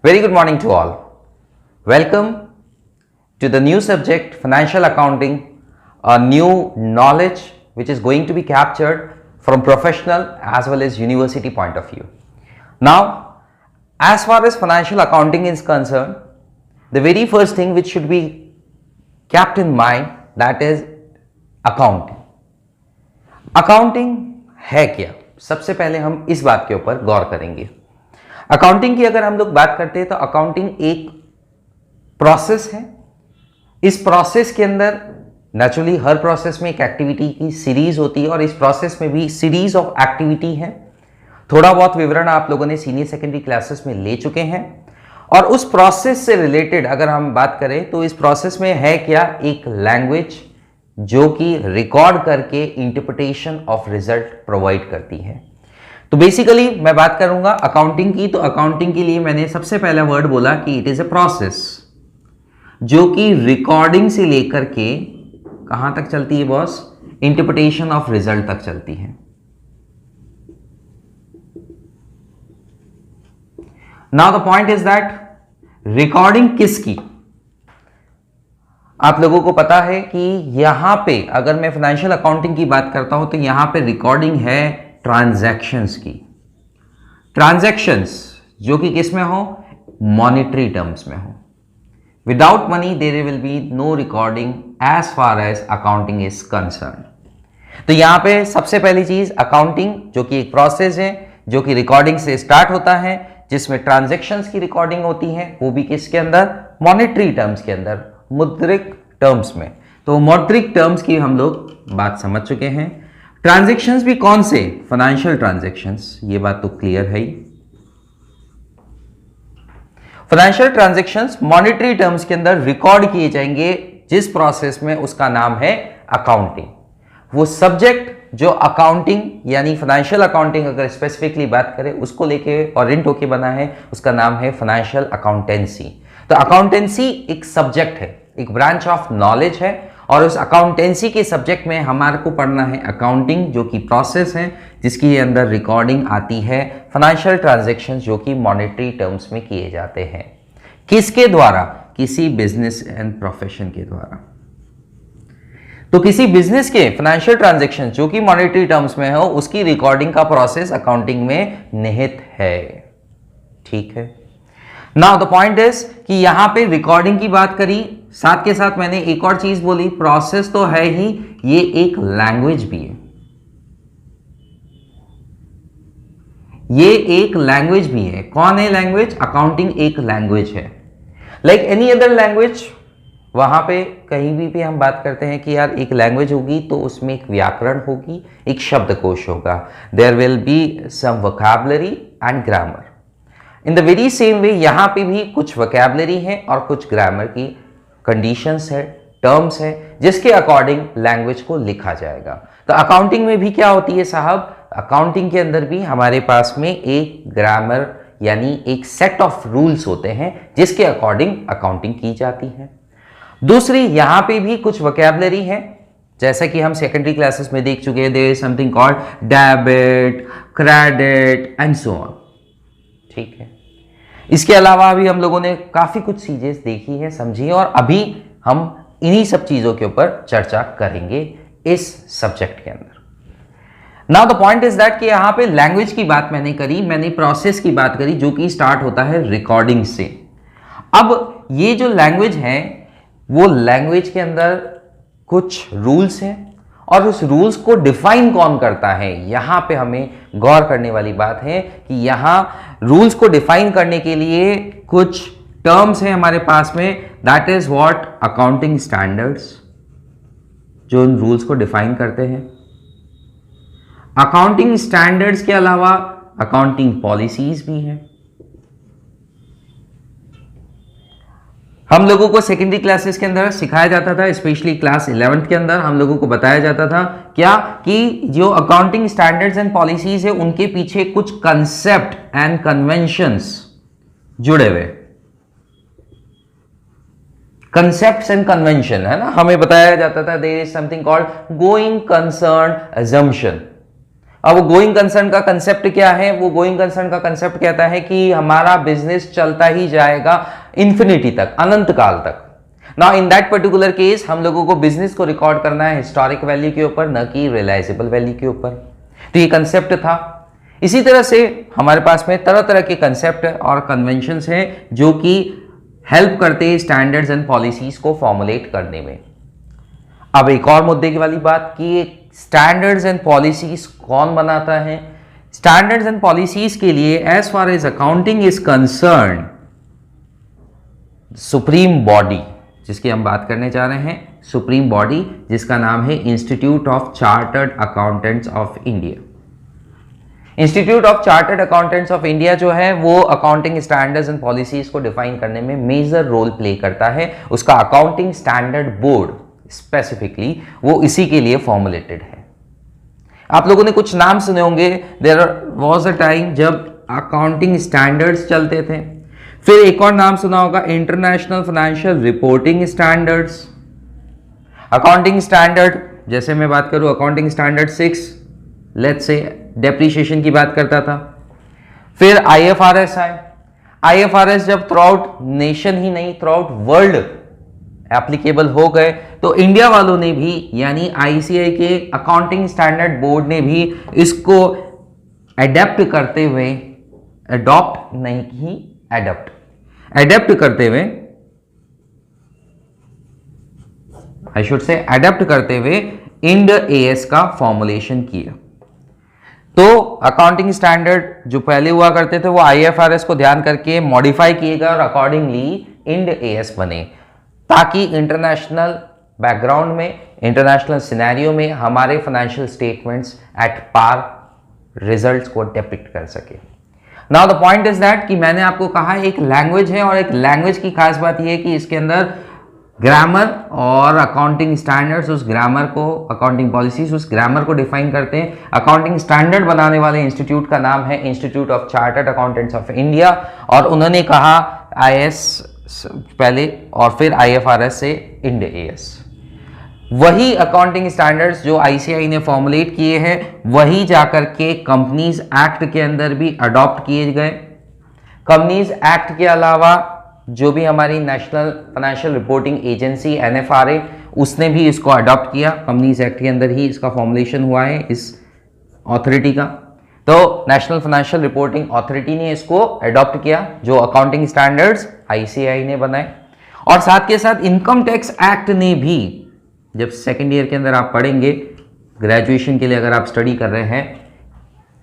Very good morning to all. Welcome to the new subject Financial Accounting, a new knowledge which is going to be captured from professional as well as university point of view. Now, as far as financial accounting is concerned, the very first thing which should be kept in mind, that is accounting. Accounting है क्या? सबसे पहले हम इस बात के ऊपर गौर करेंगे। अकाउंटिंग की अगर हम लोग बात करते हैं तो अकाउंटिंग एक प्रोसेस है। इस प्रोसेस के अंदर नेचुरली हर प्रोसेस में एक एक्टिविटी की सीरीज होती है और इस प्रोसेस में भी सीरीज ऑफ एक्टिविटी है। थोड़ा बहुत विवरण आप लोगों ने सीनियर सेकेंडरी क्लासेस में ले चुके हैं और उस प्रोसेस से रिलेटेड अगर हम बात करें तो इस प्रोसेस में है क्या, एक लैंग्वेज जो कि रिकॉर्ड करके इंटरप्रिटेशन ऑफ रिजल्ट प्रोवाइड करती है। तो बेसिकली मैं बात करूंगा अकाउंटिंग की, तो अकाउंटिंग के लिए मैंने सबसे पहला वर्ड बोला कि इट इज ए प्रोसेस जो कि रिकॉर्डिंग से लेकर के कहां तक चलती है बॉस, इंटरप्रिटेशन ऑफ रिजल्ट तक चलती है। Now the point is that recording किसकी, आप लोगों को पता है कि यहां पे अगर मैं फाइनेंशियल अकाउंटिंग की बात करता हूं तो यहां पे रिकॉर्डिंग है ट्रांजैक्शंस की। ट्रांजैक्शंस जो कि किस में हो, मॉनेटरी टर्म्स में हो। Without money there will be no recording as far as accounting is concern. तो यहां पे सबसे पहली चीज अकाउंटिंग जो कि एक प्रोसेस है जो कि रिकॉर्डिंग से स्टार्ट होता है, जिसमें ट्रांजैक्शंस की रिकॉर्डिंग होती है, वो भी किसके अंदर, मॉनेटरी टर्म्स के अंदर, मुद्रिक टर्म्स में। तो मौद्रिक टर्म्स की हम लोग बात समझ चुके हैं। ट्रांजैक्शंस भी कौन से, फाइनेंशियल ट्रांजैक्शंस, ये बात तो क्लियर है ही। फाइनेंशियल ट्रांजैक्शंस मॉनेटरी टर्म्स के अंदर रिकॉर्ड किए जाएंगे जिस प्रोसेस में उसका नाम है अकाउंटिंग। वो सब्जेक्ट जो अकाउंटिंग यानी फाइनेंशियल अकाउंटिंग अगर स्पेसिफिकली बात करें उसको लेके ओरिएंट होके बना है, उसका नाम है फाइनेंशियल अकाउंटेंसी। तो अकाउंटेंसी एक सब्जेक्ट है, एक ब्रांच ऑफ नॉलेज है और उस अकाउंटेंसी के सब्जेक्ट में हमारे को पढ़ना है अकाउंटिंग जो कि प्रोसेस है जिसकी अंदर रिकॉर्डिंग आती है फाइनेंशियल ट्रांजैक्शंस जो कि मॉनेटरी टर्म्स में किए जाते हैं। किसके द्वारा, किसी बिजनेस एंड प्रोफेशन के द्वारा। तो किसी बिजनेस के फाइनेंशियल ट्रांजैक्शन जो कि मॉनेटरी टर्म्स में हो उसकी रिकॉर्डिंग का प्रोसेस अकाउंटिंग में निहित है। ठीक है। नाउ द पॉइंट इज कि यहां पे रिकॉर्डिंग की बात करी, साथ के साथ मैंने एक और चीज बोली, प्रोसेस तो है ही, ये एक लैंग्वेज भी है। ये एक लैंग्वेज भी है। कौन है लैंग्वेज, अकाउंटिंग एक लैंग्वेज है। लाइक एनी अदर लैंग्वेज, वहां पे कहीं भी हम बात करते हैं कि यार एक लैंग्वेज होगी तो उसमें एक व्याकरण होगी, एक शब्दकोश होगा, there will be some vocabulary and grammar. In the very same way यहां पे भी कुछ वोकैबुलरी है और कुछ ग्रामर की कंडीशंस है, टर्म्स है, जिसके अकॉर्डिंग लैंग्वेज को लिखा जाएगा। तो अकाउंटिंग में भी क्या होती है साहब, अकाउंटिंग के अंदर भी हमारे पास में एक ग्रामर यानी एक सेट ऑफ रूल्स होते हैं जिसके अकॉर्डिंग अकाउंटिंग की जाती है। दूसरी यहां पे भी कुछ वोकैबुलरी है, जैसा कि हम सेकेंडरी क्लासेस में देख चुके हैं, there is something called debit, credit and so on. ठीक है। इसके अलावा भी हम लोगों ने काफी कुछ चीजें देखी है, समझी है और अभी हम इन्हीं सब चीजों के ऊपर चर्चा करेंगे इस सब्जेक्ट के अंदर। Now the point is that कि यहां पे लैंग्वेज की बात मैंने करी, मैंने प्रोसेस की बात करी जो कि स्टार्ट होता है रिकॉर्डिंग से। अब ये जो लैंग्वेज है वो लैंग्वेज के अंदर कुछ रूल्स हैं और उस रूल्स को डिफाइन कौन करता है, यहां पे हमें गौर करने वाली बात है कि यहां रूल्स को डिफाइन करने के लिए कुछ टर्म्स हैं हमारे पास में, that is what accounting standards, जो उन रूल्स को डिफाइन करते हैं। अकाउंटिंग स्टैंडर्ड्स के अलावा अकाउंटिंग पॉलिसीज भी हैं। हम लोगों को सेकेंडरी क्लासेस के अंदर सिखाया जाता था, स्पेशली क्लास 11th के अंदर हम लोगों को बताया जाता था क्या कि जो अकाउंटिंग स्टैंडर्ड्स एंड पॉलिसीज है उनके पीछे कुछ कंसेप्ट एंड कन्वेंशंस जुड़े हुए, कंसेप्ट्स एंड कन्वेंशन है ना। हमें बताया जाता था there is something called going concern assumption. अब वो गोइंग कंसर्न का कंसेप्ट क्या है? वो गोइंग कंसर्न का कंसेप्ट कहता है कि हमारा बिजनेस चलता ही जाएगा इन्फिनिटी तक, अनंत काल तक। Now in that particular case हम लोगों को बिजनेस को रिकॉर्ड करना है हिस्टोरिक वैल्यू के ऊपर, न कि रियलाइजेबल वैल्यू के ऊपर। तो ये कंसेप्ट था। इसी तरह से हमारे पास में तरह तरह के कंसेप्ट और कन्वेंशंस हैं जो कि हेल्प करते हैं स्टैंडर्ड्स एंड पॉलिसीज को फॉर्मुलेट करने में। अब एक और मुद्दे की वाली बात कि स्टैंडर्ड्स एंड पॉलिसीज कौन बनाता है? स्टैंडर्ड्स एंड पॉलिसीज के लिए as far as accounting is concern, supreme body जिसकी हम बात करने जा रहे हैं, सुप्रीम बॉडी जिसका नाम है institute of chartered accountants of India. Institute of chartered accountants of India जो है वो अकाउंटिंग स्टैंडर्ड्स एंड पॉलिसीज को डिफाइन करने में मेजर रोल प्ले करता है। उसका अकाउंटिंग स्टैंडर्ड बोर्ड स्पेसिफिकली वो इसी के लिए फॉर्मुलेटेड है। आप लोगों ने कुछ नाम सुने होंगे, देयर वाज अ टाइम जब अकाउंटिंग स्टैंडर्ड्स चलते थे। फिर एक और नाम सुना होगा, international financial reporting standards. Accounting standard, जैसे मैं बात करूं accounting standard 6 let's say depreciation की बात करता था। फिर IFRS आए। IFRS जब थ्रू आउट नेशन ही नहीं थ्रू आउट वर्ल्ड एप्लीकेबल हो गए तो इंडिया वालों ने भी यानी ICAI के अकाउंटिंग स्टैंडर्ड बोर्ड ने भी इसको एडेप्ट करते हुए, अडॉप्ट नहीं की एडेप्ट करते हुए, आई शुड से एडेप्ट करते हुए इंड AS का फॉर्मुलेशन किया। तो अकाउंटिंग स्टैंडर्ड जो पहले हुआ करते थे वो IFRS को ध्यान करके मॉडिफाई किए गए और अकॉर्डिंगली इंड AS बने, ताकि इंटरनेशनल बैकग्राउंड में, इंटरनेशनल सिनेरियो में हमारे financial statements at par results को डिपिक्ट कर सके। Now the point is that कि मैंने आपको कहा एक लैंग्वेज है और एक लैंग्वेज की खास बात यह है कि इसके अंदर ग्रामर और अकाउंटिंग स्टैंडर्ड्स उस ग्रामर को, अकाउंटिंग पॉलिसीज उस ग्रामर को डिफाइन करते हैं। अकाउंटिंग स्टैंडर्ड बनाने वाले इंस्टीट्यूट का नाम है institute of chartered accountants of India, और उन्होंने कहा IS पहले और फिर IFRS से इंड AS। वही अकाउंटिंग स्टैंडर्ड्स जो ICAI ने फॉर्मुलेट किए हैं वही जाकर के कंपनीज एक्ट के अंदर भी अडॉप्ट किए गए। कंपनीज एक्ट के अलावा जो भी हमारी national financial reporting agency NFRA उसने भी इसको अडॉप्ट किया। कंपनीज एक्ट के अंदर ही इसका फॉर्मुलेशन हुआ है इस अथॉरिटी का। तो नेशनल फाइनेंशियल रिपोर्टिंग अथॉरिटी ने इसको अडॉप्ट किया जो अकाउंटिंग स्टैंडर्ड्स ICAI ने बनाए। और साथ के साथ इनकम टैक्स एक्ट ने भी, जब सेकेंड ईयर के अंदर आप पढ़ेंगे, ग्रेजुएशन के लिए अगर आप स्टडी कर रहे हैं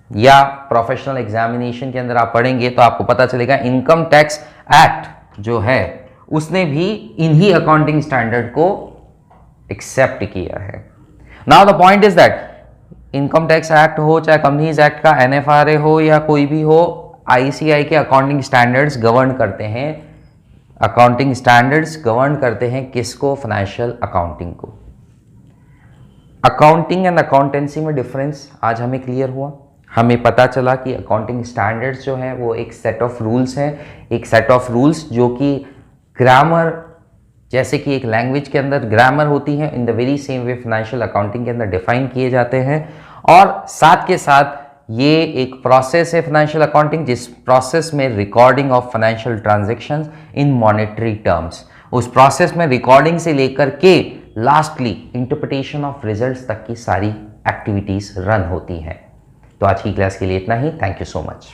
या प्रोफेशनल एग्जामिनेशन के अंदर आप पढ़ेंगे तो आपको पता चलेगा इनकम टैक्स एक्ट जो है उसने भी इन्हीं अकाउंटिंग स्टैंडर्ड को एक्सेप्ट किया है। Now the point is that income tax act हो, चाहे कंपनीज एक्ट का NFRA हो या कोई भी हो, ICAI के अकाउंटिंग स्टैंडर्ड्स गवर्न करते हैं। अकाउंटिंग स्टैंडर्ड्स गवर्न करते हैं किसको? फाइनेंशियल अकाउंटिंग को। अकाउंटिंग एंड अकाउंटेंसी में डिफरेंस आज हमें क्लियर हुआ। हमें पता चला कि अकाउंटिंग स्टैंडर्ड्स जो है वो एक सेट ऑफ रूल्स है, एक सेट ऑफ रूल्स जो कि ग्रामर, जैसे कि एक लैंग्वेज के अंदर ग्रामर होती है, इन the very same way financial accounting के अंदर डिफाइन किए जाते हैं। और साथ के साथ ये एक प्रोसेस है फाइनेंशियल अकाउंटिंग, जिस प्रोसेस में recording of financial transactions in monetary terms, उस प्रोसेस में रिकॉर्डिंग से लेकर के लास्टली इंटरप्रिटेशन ऑफ रिजल्ट्स तक की सारी एक्टिविटीज रन होती हैं। तो आज की क्लास के लिए इतना ही। Thank you so much.